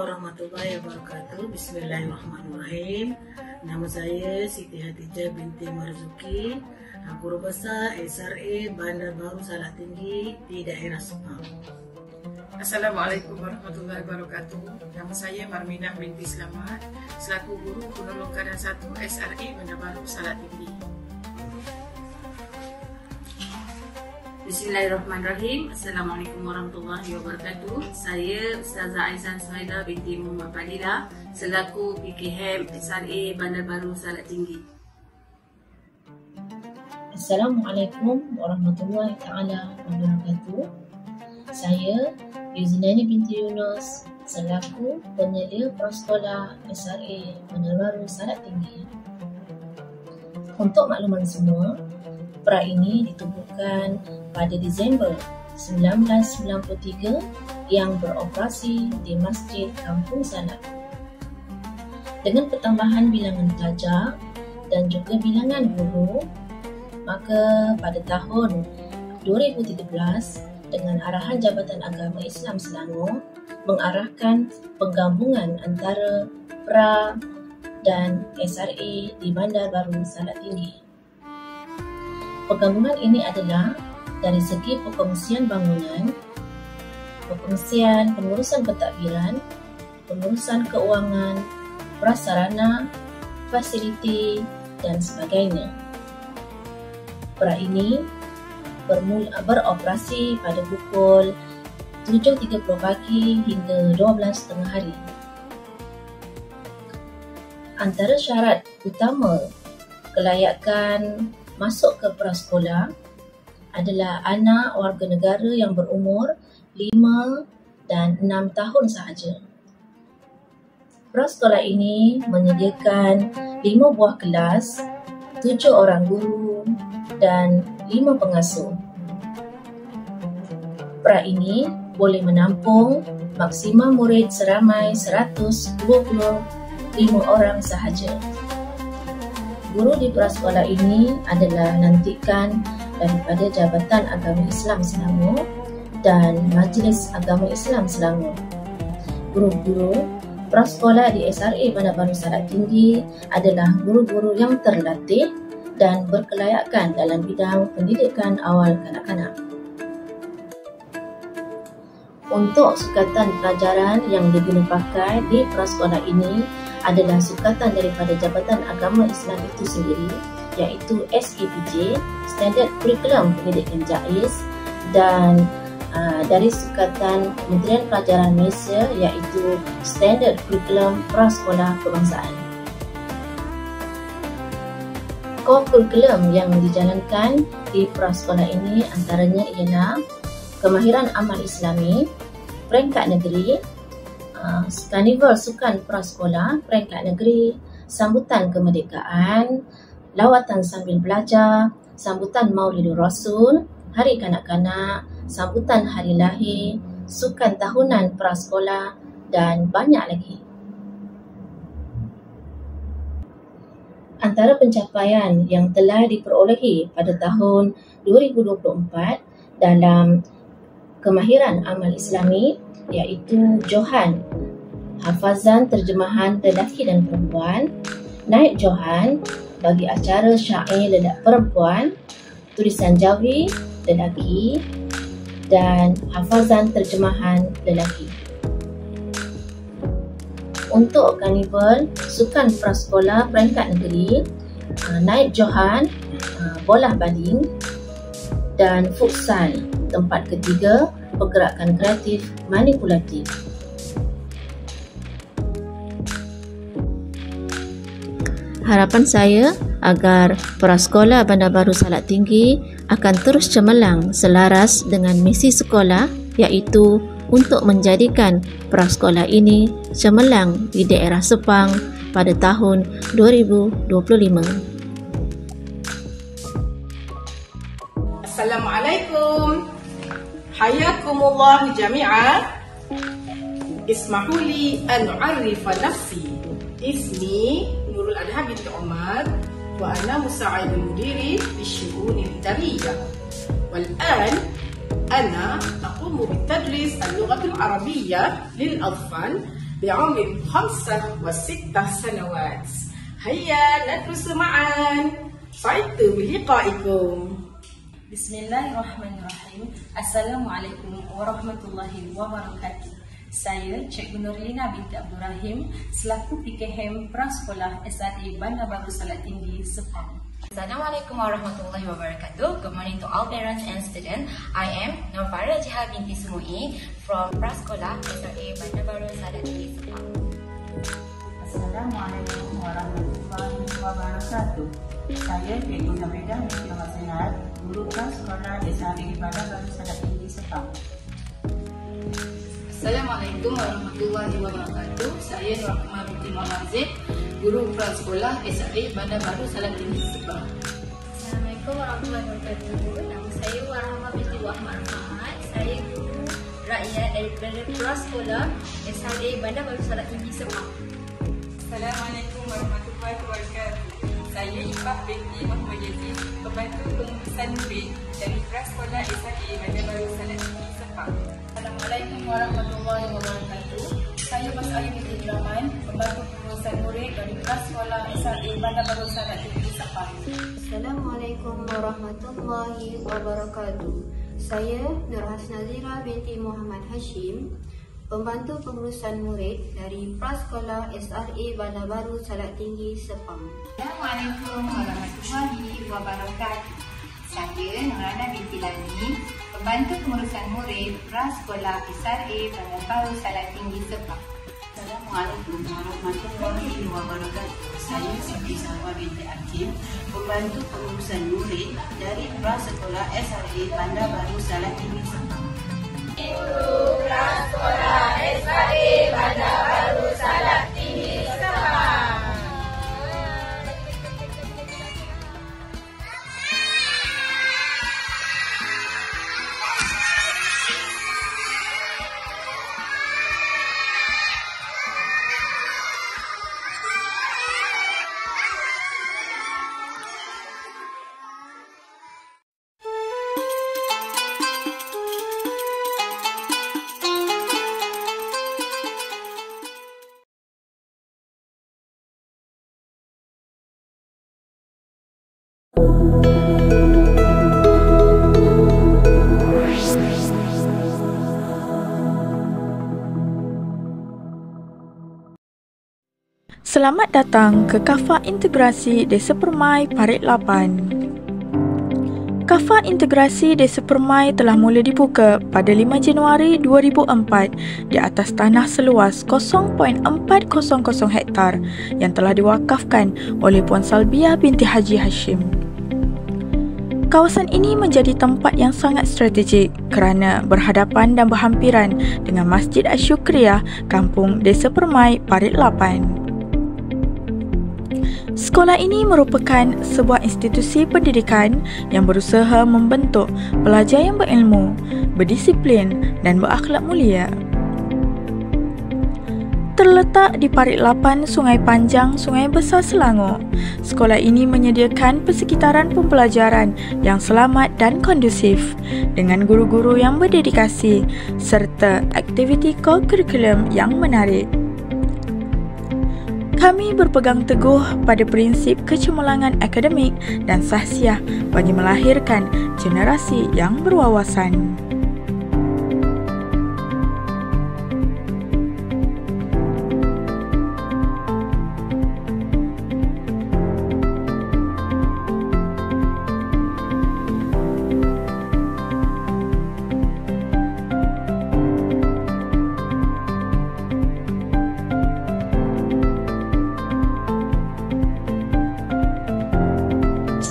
warahmatullahi wabarakatuh. Bismillahirrahmanirrahim. Nama saya Siti Hadijah binti Marzuki, Guru Besar SRA Bandar Baru Salak Tinggi di daerah Sepang. Assalamualaikum warahmatullahi wabarakatuh. Nama saya Marminah binti Selamat, selaku Guru Penolong Keadaan 1 SRA Bandar Baru Salak Tinggi. Bismillahirrahmanirrahim. Assalamualaikum warahmatullahi wabarakatuh. Saya Ustazah Aizan Suhaida binti Muhammad Fadila, selaku PKM SRA Bandar Baru Salak Tinggi. Assalamualaikum warahmatullahi taala wabarakatuh. Saya Yuzinani binti Yunus, selaku penyelia prasekolah SRA Bandar Baru Salak Tinggi. Untuk makluman semua, pra ini ditubuhkan pada Disember 1993 yang beroperasi di Masjid Kampung Salak. Dengan pertambahan bilangan pelajar dan juga bilangan guru, maka pada tahun 2013 dengan arahan Jabatan Agama Islam Selangor mengarahkan penggabungan antara PRA dan SRA di Bandar Baru Salak Tinggi. Penggabungan ini adalah dari segi pekongsian bangunan, pekongsian pengurusan pentadbiran, pengurusan keuangan, prasarana, fasiliti dan sebagainya. PRA ini beroperasi pada pukul 7.30 pagi hingga 12.30 hari. Antara syarat utama kelayakan masuk ke prasekolah adalah anak warga negara yang berumur 5 dan 6 tahun sahaja. Prasekolah ini menyediakan 5 buah kelas, 7 orang guru dan 5 pengasuh. PRA ini boleh menampung maksimum murid seramai 125 orang sahaja. Guru di prasekolah ini adalah lantikan daripada Jabatan Agama Islam Selangor dan Majlis Agama Islam Selangor. Guru-guru prasekolah di SRA Bandar Baru Salak Tinggi adalah guru-guru yang terlatih dan berkelayakan dalam bidang pendidikan awal kanak-kanak. Untuk sukatan pelajaran yang diguna pakai di prasekolah ini adalah sukatan daripada Jabatan Agama Islam itu sendiri, iaitu SEPJ, Standard Curriculum Pendidikan JAIS, dan dari sukatan Kementerian Pelajaran Malaysia, iaitu Standard Curriculum Prasekolah Kebangsaan. Core Curriculum yang dijalankan di prasekolah ini antaranya ialah kemahiran amal Islami, peringkat negeri, Karnival Sukan Prasekolah peringkat negeri, sambutan kemerdekaan, lawatan sambil belajar, sambutan Maulidur Rasul, hari kanak-kanak, sambutan hari lahir, sukan tahunan prasekolah dan banyak lagi. Antara pencapaian yang telah diperolehi pada tahun 2024 dalam kemahiran amal Islami iaitu Johan, hafazan terjemahan lelaki dan perempuan, naib Johan bagi acara syair lelaki perempuan, tulisan jawi lelaki dan hafazan terjemahan lelaki. Untuk karnival sukan prasekolah peringkat negeri, naib Johan, bola baling dan futsal tempat ketiga, pergerakan kreatif manipulatif. Harapan saya agar prasekolah Bandar Baru Salak Tinggi akan terus cemerlang selaras dengan misi sekolah, iaitu untuk menjadikan prasekolah ini cemerlang di daerah Sepang pada tahun 2025. Assalamualaikum. Hayakumullah jami'an. Ismahu li an u'arrifa nafsi. Ismi Nurul Adha binti Umar wa ana musa'idul mudiri bisyu'un al-idariyah. Wal-an ana aqumu bitadris al-lughah al-arabiyyah lil-atfal بعمر 5 و6 سنوات. هيا ندرس معا. سعدت بلقائكم. Bismillahirrahmanirrahim. Assalamualaikum warahmatullahi wabarakatuh. Saya Cikgu Nurlina binti Abdul Rahim selaku PKM Prasekolah SRA Bandar Baru Salaktinggi, Sepang. Assalamualaikum warahmatullahi wabarakatuh. Good morning to all parents and students. I am Nurfara Jiha binti Sumui from Prasekolah SRA Bandar Baru Salaktinggi, Sepang. Assalamualaikum warahmatullahi wabarakatuh. Saya Cikgu Nabidah binti Ahmad Senad, guru Prasekolah SRA Bandar Baru Salaktinggi, Sepang. Assalamualaikum warahmatullahi wabarakatuh. Saya Nur Rahman binti Muhammad Zaid, guru Prasekolah SRA Bandar Baru Salaktinggi, Sepang. Assalamualaikum warahmatullahi wabarakatuh. Nama saya Warahmah binti Wahmad Rahmat. Saya guru rakyat daripada Prasekolah SRA Bandar Baru Salaktinggi, Sepang. Assalamualaikum warahmatullahi wabarakatuh. Saya Ifah binti Muhammad Yazid, pembantu pengurusan murid dari Prasekolah SRA Bandar Baru Salaktinggi, Sepang. Assalamualaikum warahmatullahi wabarakatuh. Saya Mas Ayu binti Rahman, pembantu pengurusan murid dari Prasekolah SRA Bandar Baru Salaktinggi, Sepang. Assalamualaikum warahmatullahi wabarakatuh. Saya Nur Hasnazira binti Muhammad Hashim, pembantu pengurusan murid dari Prasekolah SRA Bandar Baru Salaktinggi, Sepang. Assalamualaikum warahmatullahi wabarakatuh. Saya Nurana binti Lani, pembantu pengurusan murid Prasekolah SRA Bandar Baru Salaktinggi, Sepang. Assalamualaikum warahmatullahi wabarakatuh. Saya Siti Sahwa binti Hakim, pembantu pengurusan murid dari Prasekolah SRA Bandar Baru Salaktinggi, Sepang. Guru Prasekolah SRA Bandar Baru Salaktinggi, Sepang. Selamat datang ke Kafa Integrasi Desa Permai Parit 8. Kafa Integrasi Desa Permai telah mula dibuka pada 5 Januari 2004 di atas tanah seluas 0.400 hektar yang telah diwakafkan oleh Puan Salbiah binti Haji Hashim. Kawasan ini menjadi tempat yang sangat strategik kerana berhadapan dan berhampiran dengan Masjid Asy-Syukriyah Kampung Desa Permai Parit 8. Sekolah ini merupakan sebuah institusi pendidikan yang berusaha membentuk pelajar yang berilmu, berdisiplin dan berakhlak mulia. Terletak di Parit 8, Sungai Panjang, Sungai Besar Selangor, sekolah ini menyediakan persekitaran pembelajaran yang selamat dan kondusif dengan guru-guru yang berdedikasi serta aktiviti ko-kurikulum yang menarik. Kami berpegang teguh pada prinsip kecemerlangan akademik dan sahsiah bagi melahirkan generasi yang berwawasan.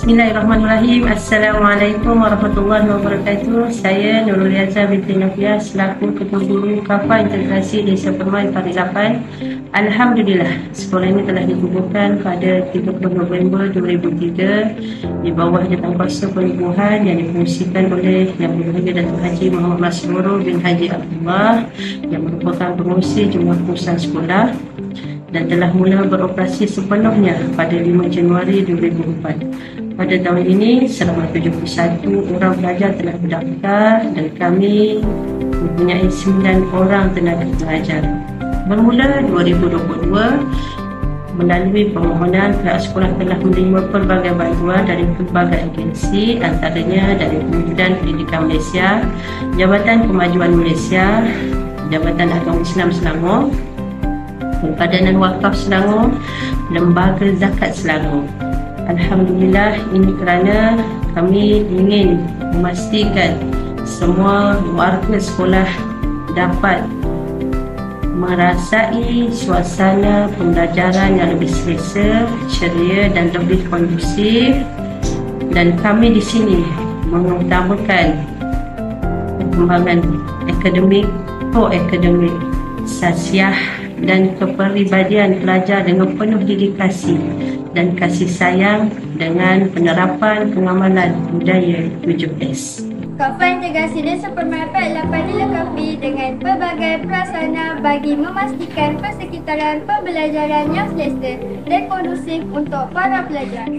Bismillahirrahmanirrahim. Assalamualaikum warahmatullahi wabarakatuh. Saya Nurul Yaza binti Nafiah selaku Ketua Guru Kafa Integrasi Desa Permai Parit 8. Alhamdulillah, sekolah ini telah dikukuhkan pada 30 November 2003 di bawah Jawatankuasa Pengukuhan yang difungsikan oleh Yang Berbahagia Datuk Haji Muhammad Masrur bin Haji Abdullah yang merupakan pengurusi jumlah perusahaan sekolah dan telah mula beroperasi sepenuhnya pada 5 Januari 2004. Pada tahun ini, selama 71 orang pelajar telah berdaftar dan kami mempunyai 9 orang tenaga pelajar. Bermula 2022, melalui permohonan, pihak sekolah telah menerima pelbagai bantuan dari pelbagai agensi, antaranya dari Kementerian Pendidikan Malaysia, Jabatan Kemajuan Malaysia, Jabatan Agama Islam Selangor, Perpadanan Wakaf Selangor, Lembaga Zakat Selangor. Alhamdulillah, ini kerana kami ingin memastikan semua warga sekolah dapat merasai suasana pembelajaran yang lebih selesa, ceria dan lebih kondusif, dan kami di sini mengutamakan perkembangan akademik, pro-akademik, sasiah dan kepribadian pelajar dengan penuh dedikasi dan kasih sayang dengan penerapan pengamalan budaya 7S. Kafa integrasi Desa Permai dapat dilengkapi dengan pelbagai prasarana bagi memastikan persekitaran pembelajaran yang selesa dan kondusif untuk para pelajar.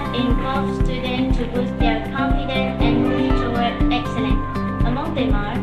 Involve students to boost their confidence and move toward excellence. Among them are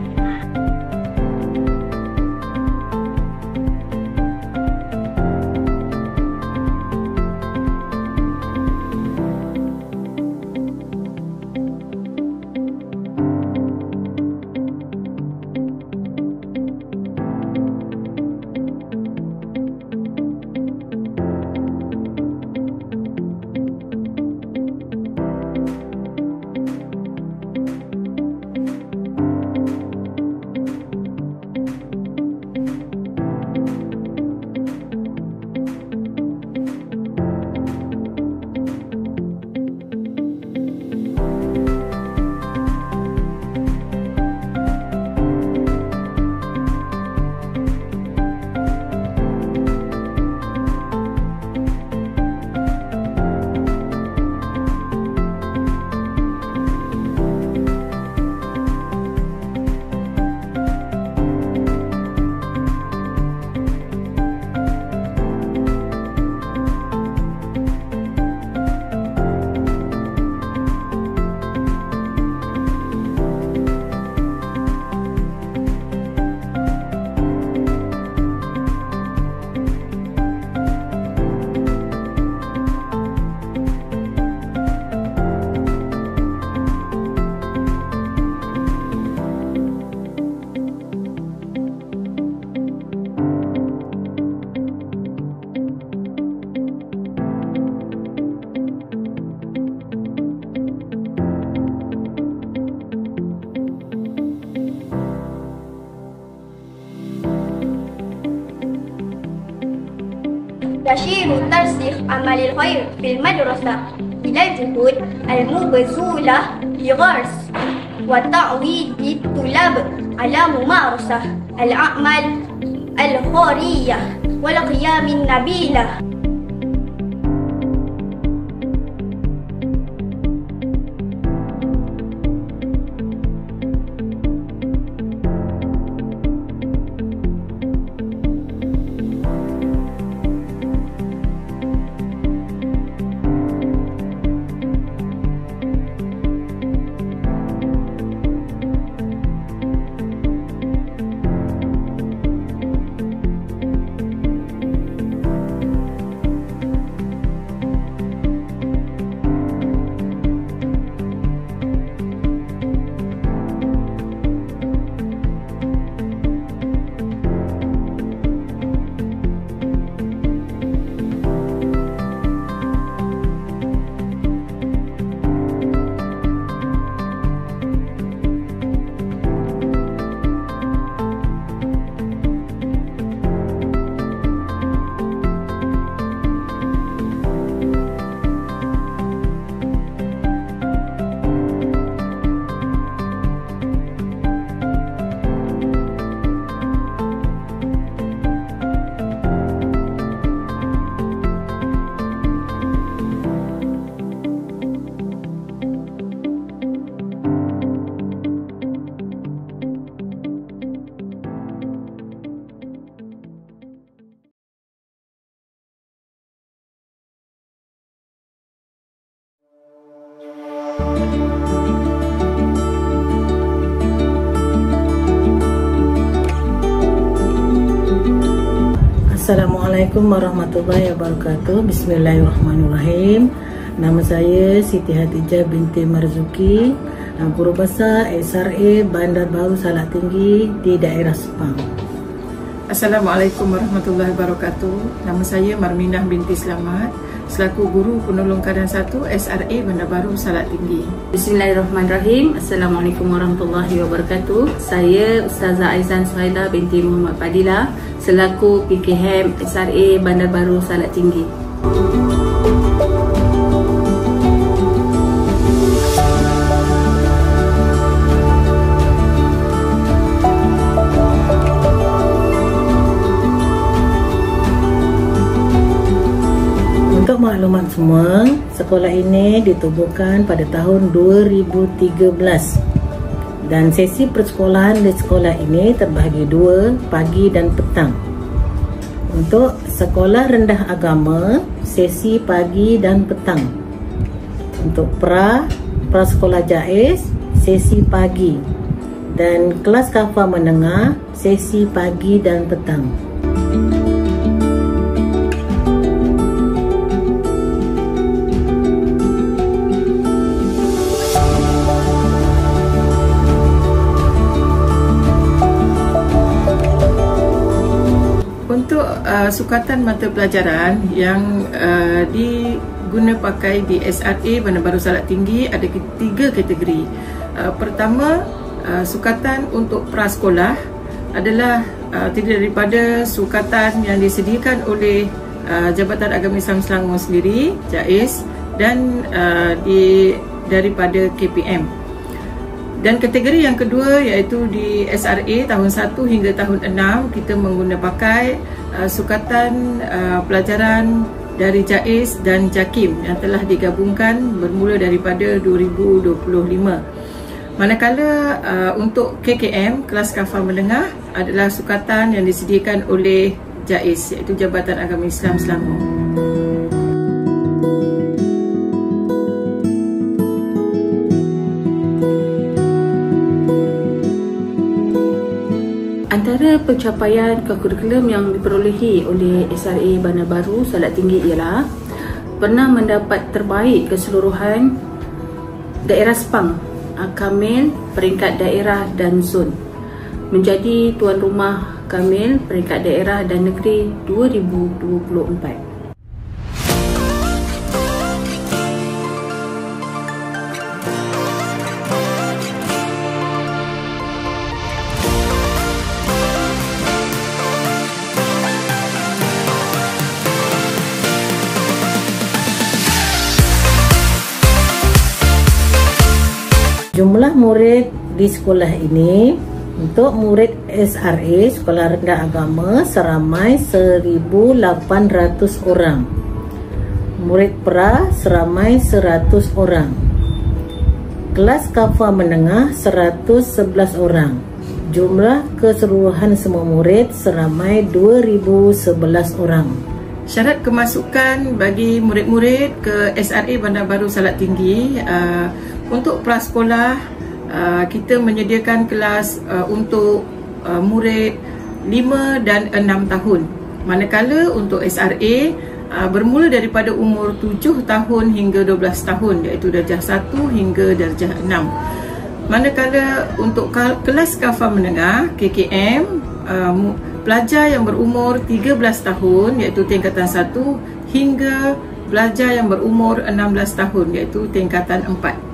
تشير ترسيخ عمل الخير في المدرسة إلى الجهود المبذولة لغرس وتعويد الطلاب على ممارسة الأعمال الخيرية والقيم النبيلة. Assalamualaikum warahmatullahi wabarakatuh. Bismillahirrahmanirrahim. Nama saya Siti Hatijah binti Marzuki, Guru Besar SRA Bandar Baru Salak Tinggi di daerah Sepang. Assalamualaikum warahmatullahi wabarakatuh. Nama saya Marminah binti Selamat, selaku Guru Penolong Keadaan 1 SRA Bandar Baru Salak Tinggi. Bismillahirrahmanirrahim. Assalamualaikum warahmatullahi wabarakatuh. Saya Ustazah Aizan Suhaila binti Muhammad Fadilah, selaku PKM SRA Bandar Baru Salak Tinggi. Untuk maklumat semua, sekolah ini ditubuhkan pada tahun 2013 dan sesi persekolahan di sekolah ini terbahagi dua, pagi dan petang. Untuk sekolah rendah agama, sesi pagi dan petang. Untuk prasekolah jaiz, sesi pagi, dan kelas kafah menengah, sesi pagi dan petang. Untuk sukatan mata pelajaran yang diguna pakai di SRA Bandar Baru Salak Tinggi ada 3 kategori. Pertama, sukatan untuk prasekolah adalah terdiri daripada sukatan yang disediakan oleh Jabatan Agama Islam Selangor sendiri, JAIS, dan daripada KPM. Dan kategori yang kedua iaitu di SRA tahun 1 hingga tahun 6 kita mengguna pakai sukatan pelajaran dari JAIS dan JAKIM yang telah digabungkan bermula daripada 2025. Manakala untuk KKM, kelas kafah menengah, adalah sukatan yang disediakan oleh JAIS iaitu Jabatan Agama Islam Selangor. Antara pencapaian kurikulum yang diperolehi oleh SRA Bandar Baru Salak Tinggi ialah pernah mendapat terbaik keseluruhan daerah Sepang, Kamil peringkat daerah dan zon, menjadi tuan rumah Kamil peringkat daerah dan negeri 2024. Jumlah murid di sekolah ini untuk murid SRA Sekolah Rendah Agama seramai 1,800 orang. Murid pra seramai 100 orang. Kelas kafah menengah 111 orang. Jumlah keseluruhan semua murid seramai 2,011 orang. Syarat kemasukan bagi murid-murid ke SRA Bandar Baru Salak Tinggi, untuk prasekolah kita menyediakan kelas untuk murid 5 dan 6 tahun. Manakala untuk SRA bermula daripada umur 7 tahun hingga 12 tahun iaitu darjah 1 hingga darjah 6. Manakala untuk kelas kafah menengah KKM, pelajar yang berumur 13 tahun iaitu tingkatan 1 hingga pelajar yang berumur 16 tahun iaitu tingkatan 4.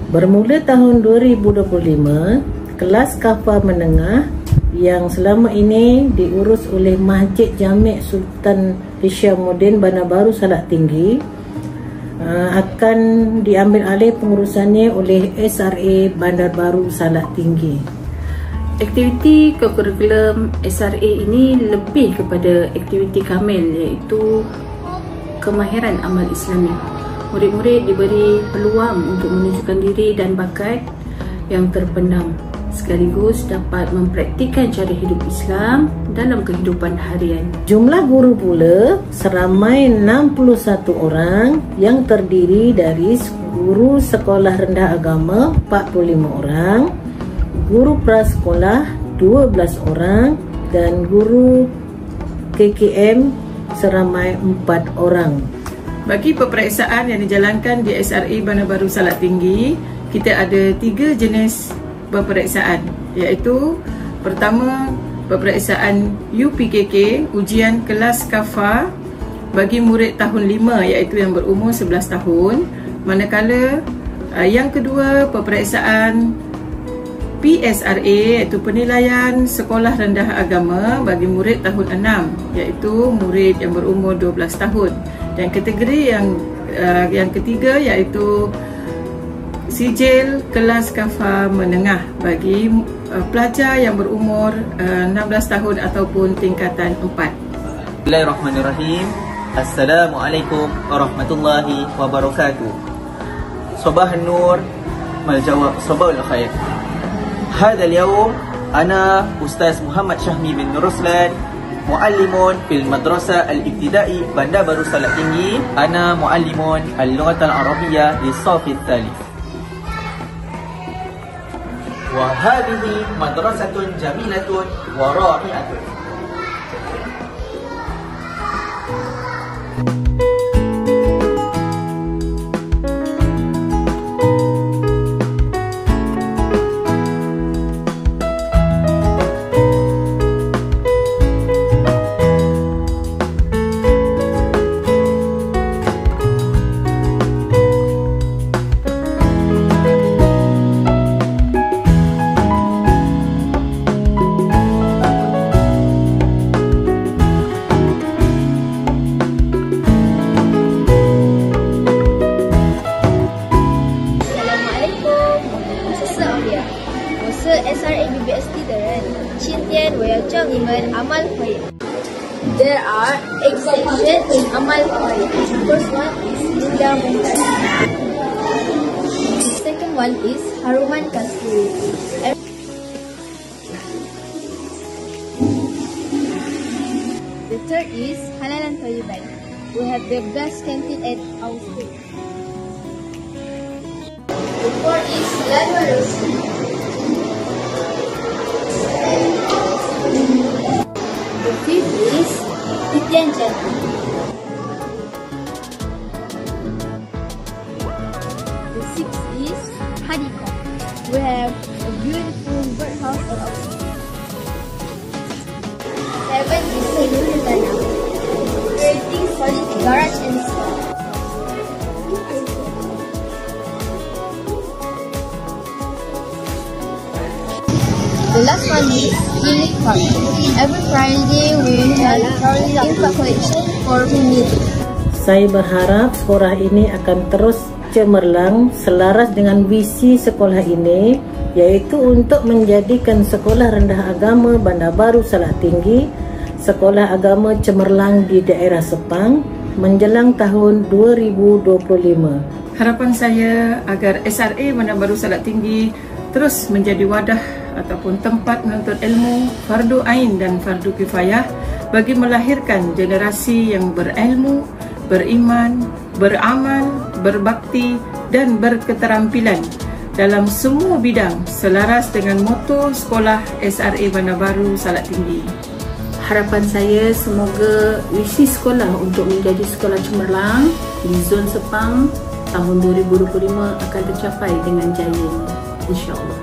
Bermula tahun 2025, kelas kafah menengah yang selama ini diurus oleh Masjid Jami' Sultan Hishamuddin Bandar Baru Salak Tinggi akan diambil alih pengurusannya oleh SRA Bandar Baru Salak Tinggi. Aktiviti kurikulum SRA ini lebih kepada aktiviti kamil iaitu kemahiran amal Islami. Murid-murid diberi peluang untuk menunjukkan diri dan bakat yang terpendam sekaligus dapat mempraktikkan cara hidup Islam dalam kehidupan harian. Jumlah guru pula seramai 61 orang yang terdiri dari guru sekolah rendah agama 45 orang, guru prasekolah 12 orang dan guru KKM seramai 4 orang. Bagi peperiksaan yang dijalankan di SRA Bandar Baru Salak Tinggi, kita ada 3 jenis peperiksaan, iaitu pertama, peperiksaan UPKK, ujian kelas KAFA bagi murid tahun 5 iaitu yang berumur 11 tahun. Manakala yang kedua, peperiksaan PSRA iaitu penilaian sekolah rendah agama bagi murid tahun 6 iaitu murid yang berumur 12 tahun. Dan kategori yang ketiga iaitu sijil kelas KAFA menengah bagi pelajar yang berumur 16 tahun ataupun tingkatan 4. Bismillahirrahmanirrahim. Assalamualaikum warahmatullahi wabarakatuh. Sabah an-nur maljawab sabah al-khair. Hada al-yawm ana Ustaz Muhammad Syahmi bin Nur Ruslan, muallimun fil madrasah al-ibtidai Bandar Baru Salak Tinggi. Ana muallimun al-lughat al-arabiyyah lis-saff ats-tsalits. Wa hadhihi madrasatun jamilatun wa ra'i'atun. There are 8 sections in Amal Khair. The first one is Linda Mumtaz. The second one is Haruman Kasturi. The third is Halalan Thayyiban. We have the best canteen at our school. The fourth is Ladwa Rosi. The fifth is Titian Jati. The sixth is Hadika. We have a beautiful birdhouse at our school. 7 is Sayyidul Lana. 8 is Solid Garage and Store. The last one is Clinic Park. Every Friday we have info collection for community. Saya berharap sekolah ini akan terus cemerlang selaras dengan visi sekolah ini, yaitu untuk menjadikan sekolah rendah agama Bandar Baru Salak Tinggi sekolah agama cemerlang di daerah Sepang menjelang tahun 2025. Harapan saya agar SRA Bandar Baru Salak Tinggi terus menjadi wadah ataupun tempat menuntut ilmu fardu ain dan fardu kifayah bagi melahirkan generasi yang berilmu, beriman, beramal, berbakti dan berketerampilan dalam semua bidang selaras dengan moto sekolah SRA Bandar Baru Salak Tinggi. Harapan saya semoga visi sekolah untuk menjadi sekolah cemerlang di zon Sepang tahun 2025 akan tercapai dengan jayanya, insya-Allah.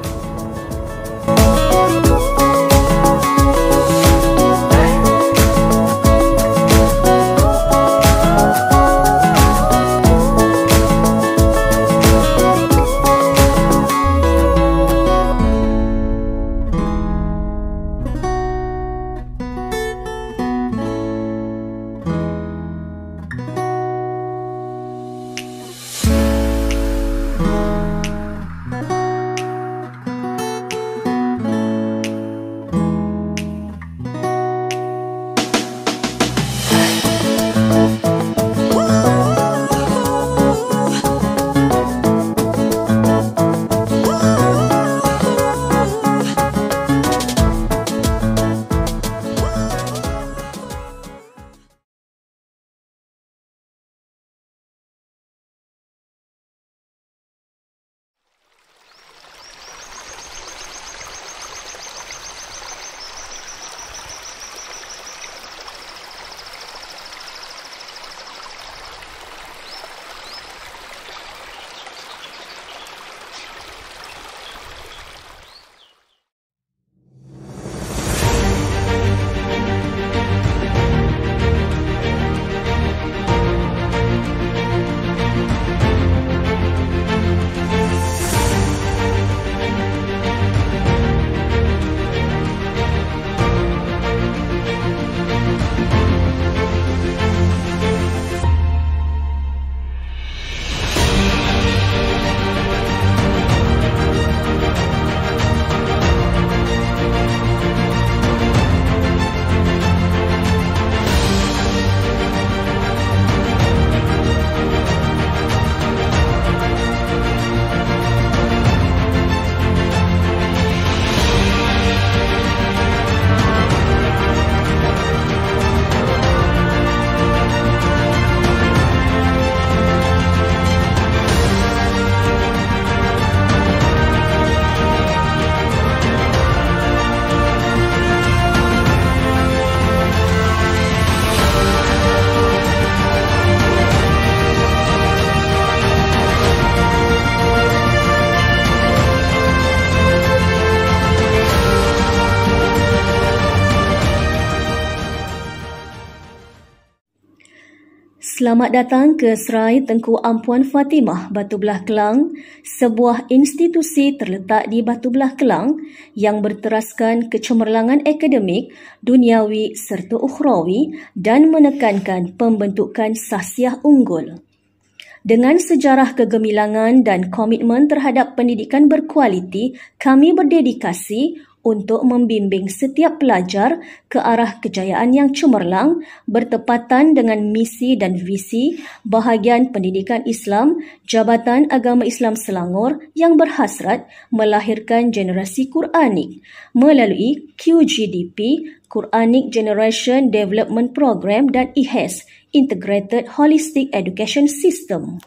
Selamat datang ke Serai Tengku Ampuan Fatimah, Batu Belah Kelang, sebuah institusi terletak di Batu Belah Kelang yang berteraskan kecemerlangan akademik, duniawi serta ukhrawi dan menekankan pembentukan sahsiah unggul. Dengan sejarah kegemilangan dan komitmen terhadap pendidikan berkualiti, kami berdedikasi untuk membimbing setiap pelajar ke arah kejayaan yang cemerlang bertepatan dengan misi dan visi bahagian pendidikan Islam Jabatan Agama Islam Selangor yang berhasrat melahirkan generasi Quranik melalui QGDP, Quranic Generation Development Program dan IHES, Integrated Holistic Education System.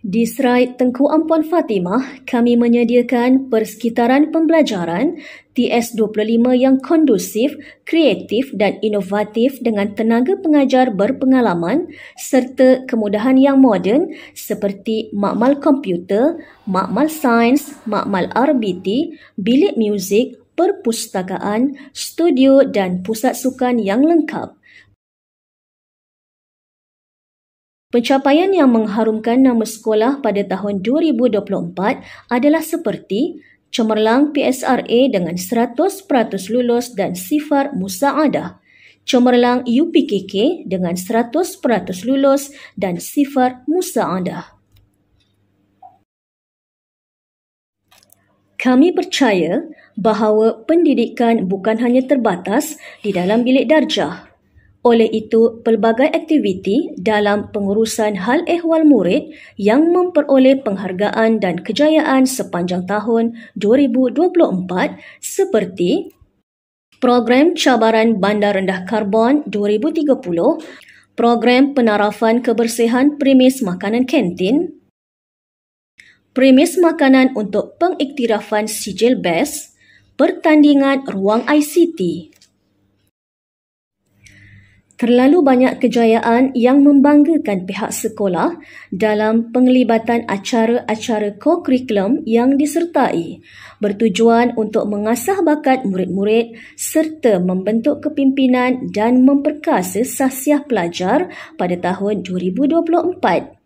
Di Serai Tengku Ampuan Fatimah, kami menyediakan persekitaran pembelajaran TS25 yang kondusif, kreatif dan inovatif dengan tenaga pengajar berpengalaman serta kemudahan yang moden seperti makmal komputer, makmal sains, makmal RBT, bilik muzik, perpustakaan, studio dan pusat sukan yang lengkap. Pencapaian yang mengharumkan nama sekolah pada tahun 2024 adalah seperti cemerlang PSRA dengan 100% lulus dan sifar musa'adah, cemerlang UPKK dengan 100% lulus dan sifar musa'adah. Kami percaya bahawa pendidikan bukan hanya terbatas di dalam bilik darjah. Oleh itu, pelbagai aktiviti dalam pengurusan hal ehwal murid yang memperoleh penghargaan dan kejayaan sepanjang tahun 2024 seperti Program Cabaran Bandar Rendah Karbon 2030, Program Penarafan Kebersihan Premis Makanan Kantin, Premis Makanan untuk Pengiktirafan Sijil BEST, Pertandingan Ruang ICT. Terlalu banyak kejayaan yang membanggakan pihak sekolah dalam penglibatan acara-acara co-curriculum yang disertai, bertujuan untuk mengasah bakat murid-murid serta membentuk kepimpinan dan memperkasa sahsiah pelajar pada tahun 2024.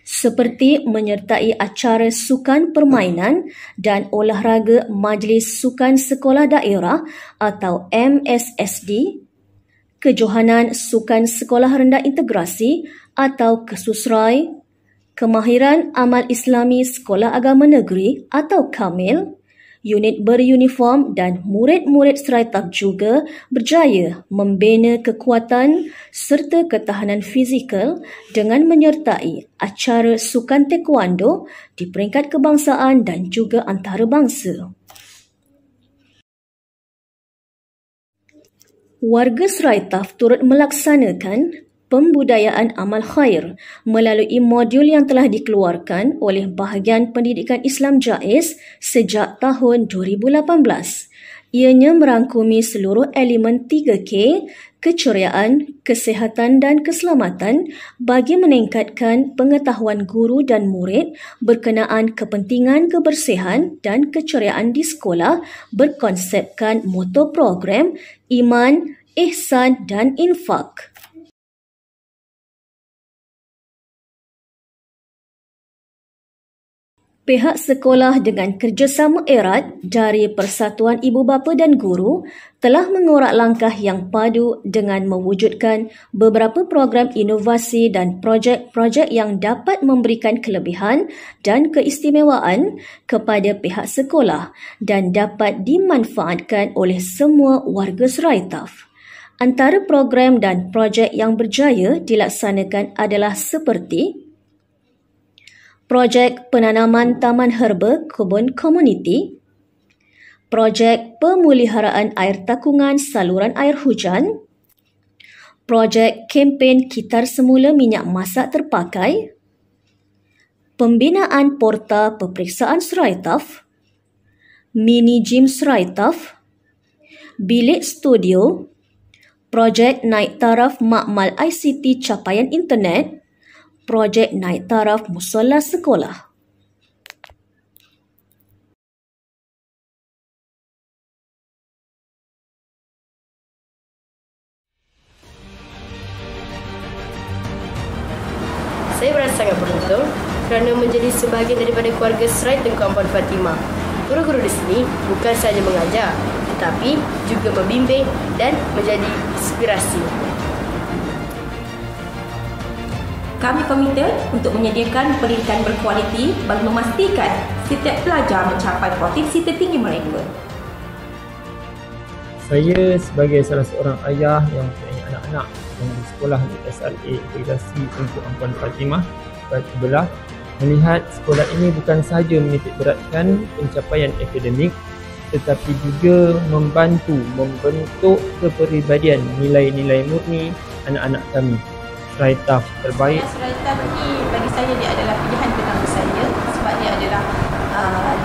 Seperti menyertai acara sukan permainan dan olahraga Majlis Sukan Sekolah Daerah atau MSSD, Kejohanan Sukan Sekolah Rendah Integrasi atau KESUSRAI, Kemahiran Amal Islami Sekolah Agama Negeri atau KAMIL, unit beruniform dan murid-murid Seraitaf juga berjaya membina kekuatan serta ketahanan fizikal dengan menyertai acara sukan taekwondo di peringkat kebangsaan dan juga antarabangsa. Warga Seraitaf turut melaksanakan pembudayaan amal khair melalui modul yang telah dikeluarkan oleh Bahagian Pendidikan Islam JAIS sejak tahun 2018. Ianya merangkumi seluruh elemen 3K, keceriaan, kesihatan dan keselamatan bagi meningkatkan pengetahuan guru dan murid berkenaan kepentingan kebersihan dan keceriaan di sekolah berkonsepkan moto program Iman, Ihsan dan Infak. Pihak sekolah dengan kerjasama erat dari Persatuan Ibu Bapa dan Guru telah mengorak langkah yang padu dengan mewujudkan beberapa program inovasi dan projek-projek yang dapat memberikan kelebihan dan keistimewaan kepada pihak sekolah dan dapat dimanfaatkan oleh semua warga Seraitaf. Antara program dan projek yang berjaya dilaksanakan adalah seperti Projek Penanaman Taman Herba Kebun Komuniti, Projek Pemeliharaan Air Takungan Saluran Air Hujan, Projek Kempen Kitar Semula Minyak Masak Terpakai, Pembinaan Porta Peperiksaan Seraitaf, Mini Gym Seraitaf, Bilik Studio, Projek Naik Taraf Makmal ICT Capaian Internet, Projek Naik Taraf Musola Sekolah. Saya merasa sangat beruntung kerana menjadi sebahagian daripada keluarga Serai Tengku Ampuan Fatimah. Guru-guru di sini bukan sahaja mengajar, tetapi juga membimbing dan menjadi inspirasi. Kami komited untuk menyediakan pendidikan berkualiti bagi memastikan setiap pelajar mencapai potensi tertinggi mereka. Saya sebagai salah seorang ayah yang mempunyai anak-anak yang di sekolah di SRA Integrasi Tengku Ampuan Fatimah Batu Belah, melihat sekolah ini bukan sahaja menitik beratkan pencapaian akademik tetapi juga membantu membentuk kepribadian nilai-nilai murni anak-anak kami. Serai TAF terbaik. Serai TAF ni bagi saya dia adalah pilihan pertama saya sebab dia adalah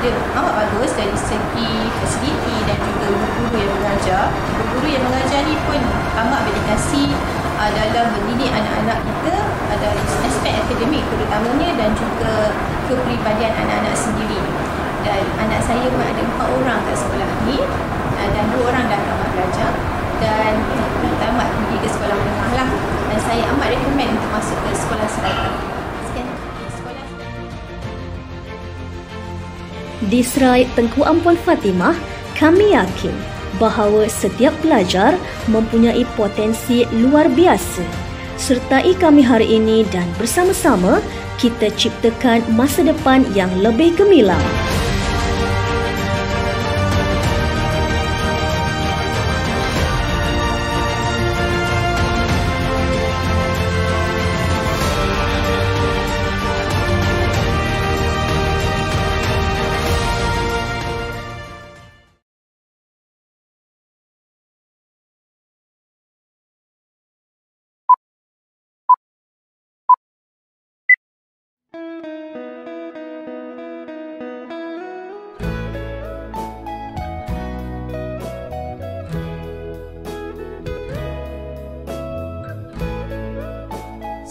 dia amat bagus dari segi fasiliti dan juga guru-guru yang mengajar. Guru-guru yang mengajar ni pun amat berdedikasi dalam mendidik anak-anak kita dari aspek akademik terutamanya dan juga kepribadian anak-anak sendiri. Dan anak saya pun ada 4 orang kat sekolah ni dan 2 orang dah tamat belajar dan tamat pergi ke sekolah menengah lah. Dan saya amat rekomen untuk masuk ke sekolah Serai. Di Serai Tengku Ampuan Fatimah, kami yakin bahawa setiap pelajar mempunyai potensi luar biasa. Sertai kami hari ini dan bersama-sama kita ciptakan masa depan yang lebih gemilang.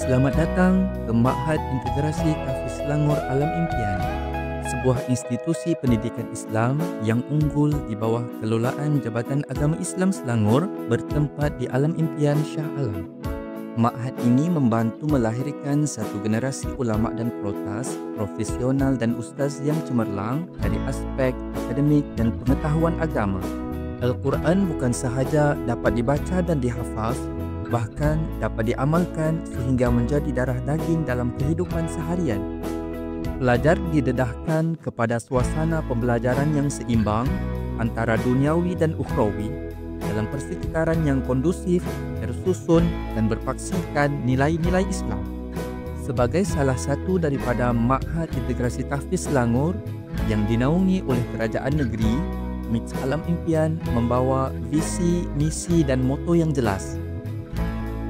Selamat datang ke Ma'had Integrasi Tahfiz Selangor Alam Impian, sebuah institusi pendidikan Islam yang unggul di bawah kelolaan Jabatan Agama Islam Selangor bertempat di Alam Impian Shah Alam. Ma'had ini membantu melahirkan satu generasi ulama dan protas, profesional dan ustaz yang cemerlang dari aspek akademik dan pengetahuan agama. Al-Quran bukan sahaja dapat dibaca dan dihafaz, bahkan dapat diamalkan sehingga menjadi darah daging dalam kehidupan seharian. Pelajar didedahkan kepada suasana pembelajaran yang seimbang antara duniawi dan ukhrawi dalam persekitaran yang kondusif, tersusun dan berpaksikan nilai-nilai Islam. Sebagai salah satu daripada Ma'had Integrasi Tahfiz Selangor yang dinaungi oleh Kerajaan Negeri, MITS Alam Impian membawa visi, misi dan moto yang jelas.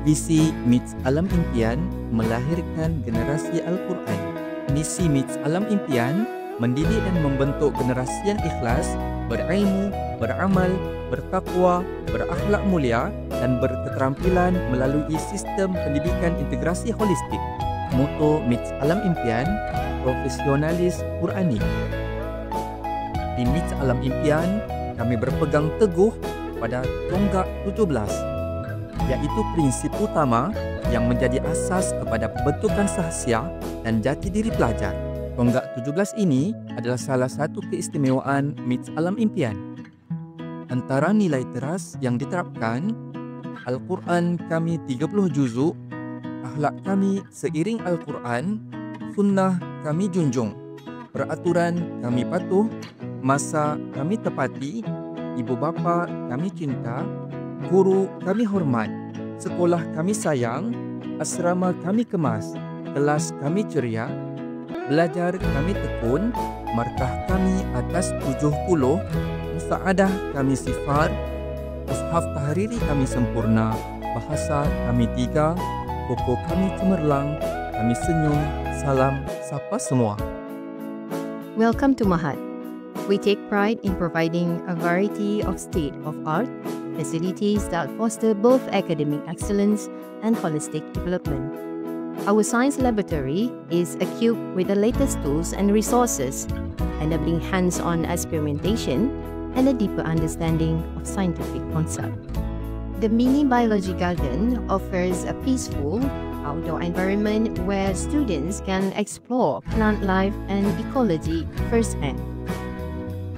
Visi MITS Alam Impian melahirkan generasi Al-Quran. Misi MITS Alam Impian mendidik dan membentuk generasi yang ikhlas, berilmu, beramal, bertakwa, berakhlak mulia dan berketerampilan melalui sistem pendidikan integrasi holistik. Moto MITS Alam Impian, profesionalis Qurani. Di MITS Alam Impian, kami berpegang teguh pada tonggak 17, iaitu prinsip utama yang menjadi asas kepada pembentukan sahsiah dan jati diri pelajar. Tonggak 17 ini adalah salah satu keistimewaan MITS Alam Impian. Antara nilai teras yang diterapkan, Al-Quran kami 30 juzuk, akhlak kami seiring Al-Quran, sunnah kami junjung, peraturan kami patuh, masa kami tepati, ibu bapa kami cinta, guru kami hormat, sekolah kami sayang, asrama kami kemas, kelas kami ceria, belajar kami tekun, markah kami atas 70, musaadah kami sifar, mushaf tahriri kami sempurna, bahasa kami 3, koko kami cemerlang, kami senyum, salam, sapa semua. Welcome to Ma'had. We take pride in providing a variety of state-of-art facilities that foster both academic excellence and holistic development. Our science laboratory is equipped with the latest tools and resources, enabling hands-on experimentation and a deeper understanding of scientific concepts. The mini biology garden offers a peaceful, outdoor environment where students can explore plant life and ecology firsthand.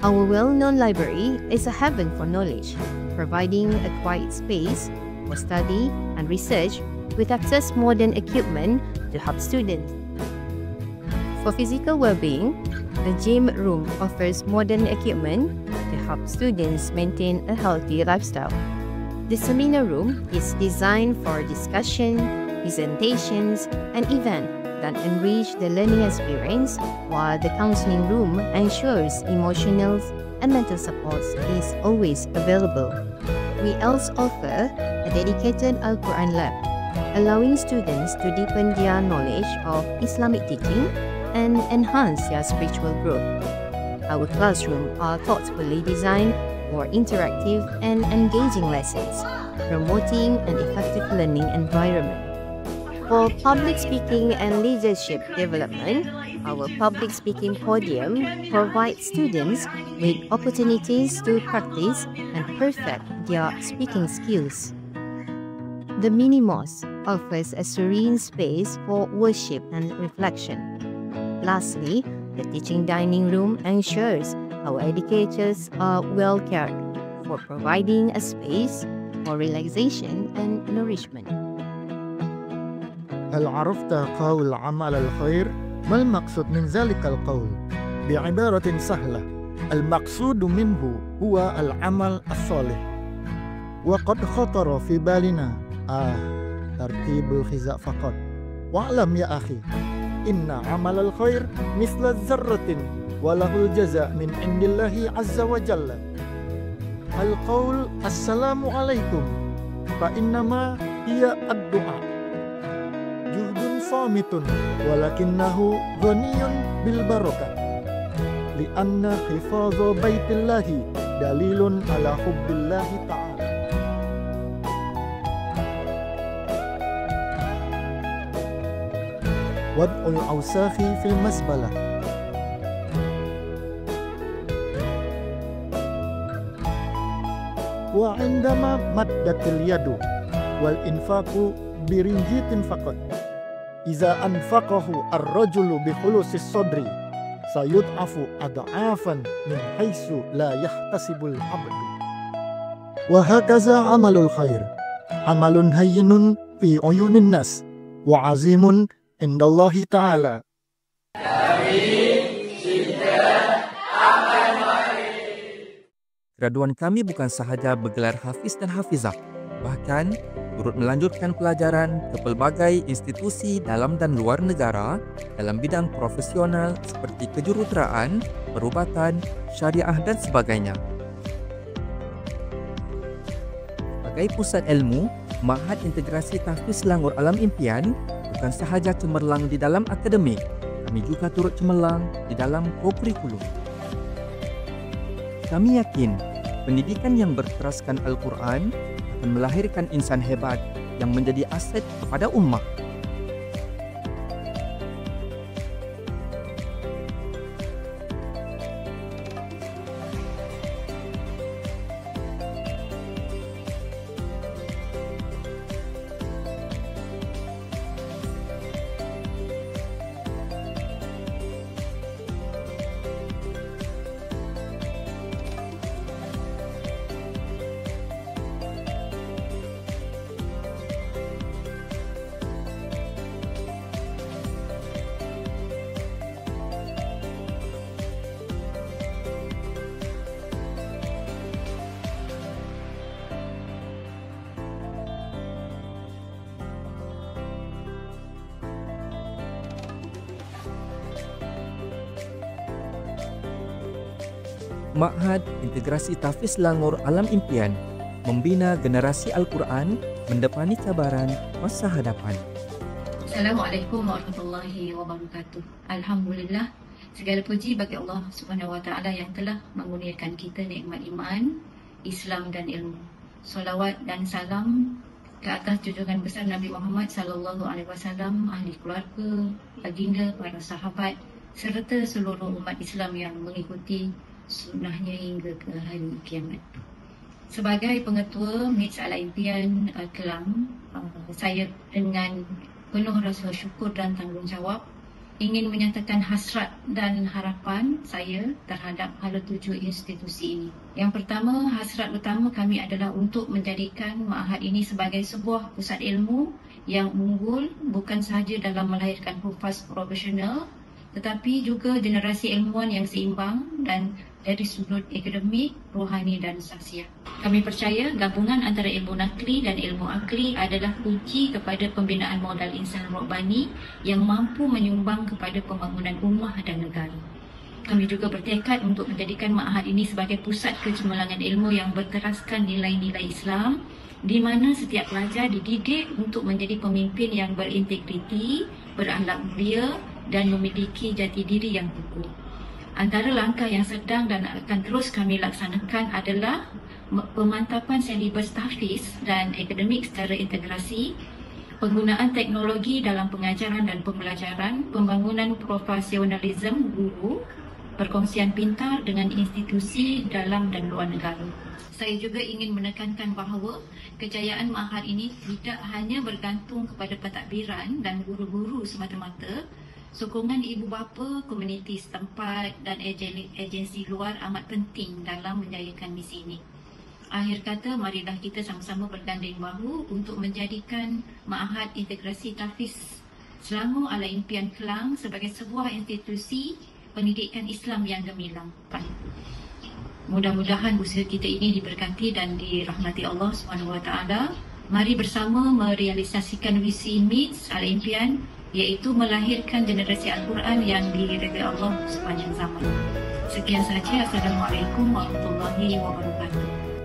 Our well-known library is a heaven for knowledge, providing a quiet space for study and research with access to modern equipment to help students. For physical well-being, the gym room offers modern equipment to help students maintain a healthy lifestyle. The seminar room is designed for discussion, presentations, and events that enrich the learning experience, while the counseling room ensures emotional and mental support is always available. We also offer a dedicated Al-Quran lab, allowing students to deepen their knowledge of Islamic teaching and enhance their spiritual growth. Our classrooms are thoughtfully designed for interactive and engaging lessons, promoting an effective learning environment. For public speaking and leadership development, our public speaking podium provides students with opportunities to practice and perfect their speaking skills. The mini mosque offers a serene space for worship and reflection. Lastly, the teaching dining room ensures our educators are well cared for, providing a space for relaxation and nourishment. هل عرفت قول عمل الخير؟ ما المقصود من ذلك القول؟ بعبارة سهلة، المقصود منه هو العمل الصالح. وقد خطر في بالنا ترتيب الغذاء فقط. واعلم يا أخي، إن عمل الخير مثل الذرة وله الجزاء من عند الله عز وجل. القول السلام عليكم فإنما هي الدعاء. جهد صامت ولكنه غني بالبركة، لأن حفاظ بيت الله دليل على حب الله تعالى. وضع الأوساخ في المزبلة. وعندما مدت اليد والإنفاق برنجيت فقط، إذا أنفقه الرجل بخلوص الصدر سيضعف أضعافا من حيث لا يحتسب العبد. وهكذا عمل الخير، عمل هين في عيون الناس وعظيم عند الله تعالى. Graduan kami bukan sahaja bergelar hafiz dan hafizah, bahkan turut melanjutkan pelajaran ke pelbagai institusi dalam dan luar negara dalam bidang profesional seperti kejuruteraan, perubatan, syariah dan sebagainya. Sebagai pusat ilmu, Ma'had Integrasi Tahfiz Selangor Alam Impian bukan sahaja cemerlang di dalam akademik, kami juga turut cemerlang di dalam kurikulum. Kami yakin pendidikan yang berteraskan Al-Quran akan melahirkan insan hebat yang menjadi aset kepada ummah. Ma'had Integrasi Tahfiz Selangor Alam Impian membina generasi Al-Quran mendepani cabaran masa hadapan. Assalamualaikum warahmatullahi wabarakatuh. Alhamdulillah, segala puji bagi Allah Subhanahu wa taala yang telah mengurniakan kita nikmat iman, Islam dan ilmu. Salawat dan salam ke atas junjungan besar Nabi Muhammad sallallahu alaihi wasallam, ahli keluarga, baginda, para sahabat serta seluruh umat Islam yang mengikuti sunnahnya hingga ke hari kiamat. Sebagai pengetua MITS Alam Impian Kelang, saya dengan penuh rasa syukur dan tanggungjawab, ingin menyatakan hasrat dan harapan saya terhadap hala tuju institusi ini. Yang pertama, hasrat utama kami adalah untuk menjadikan Ma'had ini sebagai sebuah pusat ilmu yang unggul, bukan sahaja dalam melahirkan hufaz profesional, tetapi juga generasi ilmuwan yang seimbang dan dari sudut akademik, rohani dan saksiah. Kami percaya gabungan antara ilmu nakli dan ilmu akli adalah kunci kepada pembinaan modal insan rohbani yang mampu menyumbang kepada pembangunan ummah dan negara. Kami juga bertekad untuk menjadikan Ma'had ini sebagai pusat kecemerlangan ilmu yang berteraskan nilai-nilai Islam, di mana setiap pelajar dididik untuk menjadi pemimpin yang berintegriti, berakhlak mulia dan memiliki jati diri yang kukuh. Antara langkah yang sedang dan akan terus kami laksanakan adalah pemantapan silibus tahfiz dan akademik secara integrasi, penggunaan teknologi dalam pengajaran dan pembelajaran, pembangunan profesionalisme guru, perkongsian pintar dengan institusi dalam dan luar negara. Saya juga ingin menekankan bahawa kejayaan Ma'had ini tidak hanya bergantung kepada pentadbiran dan guru-guru semata-mata. Sokongan ibu bapa, komuniti setempat dan agensi luar amat penting dalam menjayakan misi ini. Akhir kata, marilah kita sama-sama berganding bahu untuk menjadikan Ma'had Integrasi Tahfiz Selangor Ala Impian Kelang sebagai sebuah institusi pendidikan Islam yang gemilang. Mudah-mudahan usaha kita ini diberkati dan dirahmati Allah SWT. Mari bersama merealisasikan visi MITS Ala Impian, iaitu melahirkan generasi Al-Quran yang diridai Allah sepanjang zaman. Sekian sahaja. Assalamualaikum warahmatullahi wabarakatuh.